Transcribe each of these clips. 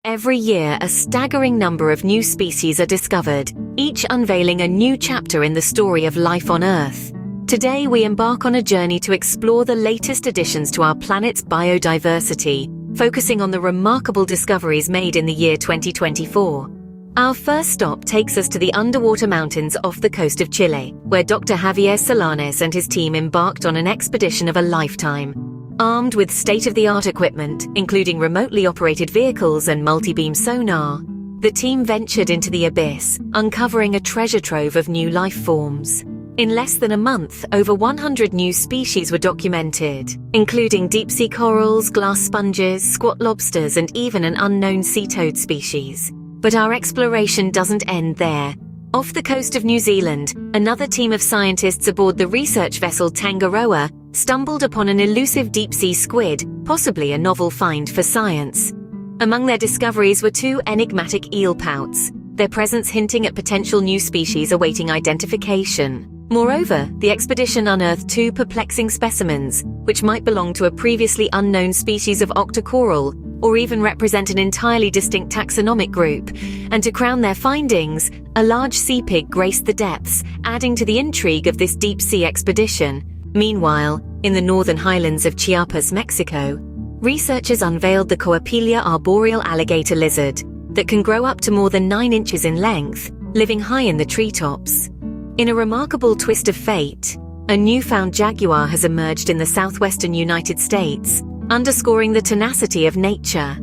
Every year, a staggering number of new species are discovered, each unveiling a new chapter in the story of life on Earth. Today, we embark on a journey to explore the latest additions to our planet's biodiversity, focusing on the remarkable discoveries made in the year 2024. Our first stop takes us to the underwater mountains off the coast of Chile, where Dr. Javier Solanes and his team embarked on an expedition of a lifetime. Armed with state-of-the-art equipment, including remotely operated vehicles and multi-beam sonar, the team ventured into the abyss, uncovering a treasure trove of new life forms. In less than a month, over 100 new species were documented, including deep-sea corals, glass sponges, squat lobsters, and even an unknown sea toad species. But our exploration doesn't end there. Off the coast of New Zealand, another team of scientists aboard the research vessel Tangaroa stumbled upon an elusive deep-sea squid, possibly a novel find for science. Among their discoveries were two enigmatic eel pouts, their presence hinting at potential new species awaiting identification. Moreover, the expedition unearthed two perplexing specimens, which might belong to a previously unknown species of octocoral, or even represent an entirely distinct taxonomic group. And to crown their findings, a large sea pig graced the depths, adding to the intrigue of this deep-sea expedition. Meanwhile, in the northern highlands of Chiapas, Mexico, researchers unveiled the Coapelia arboreal alligator lizard that can grow up to more than 9 inches in length, living high in the treetops. In a remarkable twist of fate, a newfound jaguar has emerged in the southwestern United States, underscoring the tenacity of nature.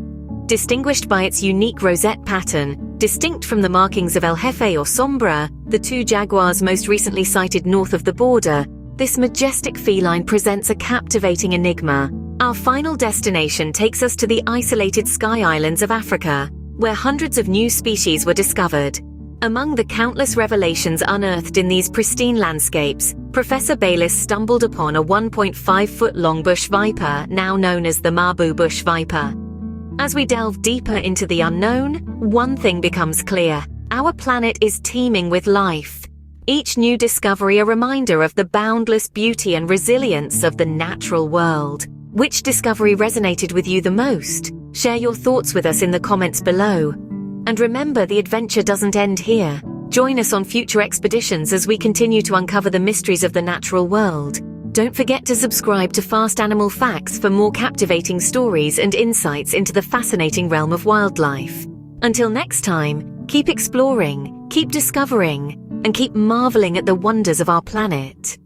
Distinguished by its unique rosette pattern, distinct from the markings of El Jefe or Sombra, the two jaguars most recently sighted north of the border, this majestic feline presents a captivating enigma. Our final destination takes us to the isolated Sky Islands of Africa, where hundreds of new species were discovered. Among the countless revelations unearthed in these pristine landscapes, Professor Bayliss stumbled upon a 1.5-foot-long bush viper, now known as the Mabu bush viper. As we delve deeper into the unknown, one thing becomes clear: our planet is teeming with life. Each new discovery a reminder of the boundless beauty and resilience of the natural world. Which discovery resonated with you the most? Share your thoughts with us in the comments below. And remember, the adventure doesn't end here. Join us on future expeditions as we continue to uncover the mysteries of the natural world. Don't forget to subscribe to Fast Animal Facts for more captivating stories and insights into the fascinating realm of wildlife. Until next time, keep exploring, keep discovering, and keep marveling at the wonders of our planet.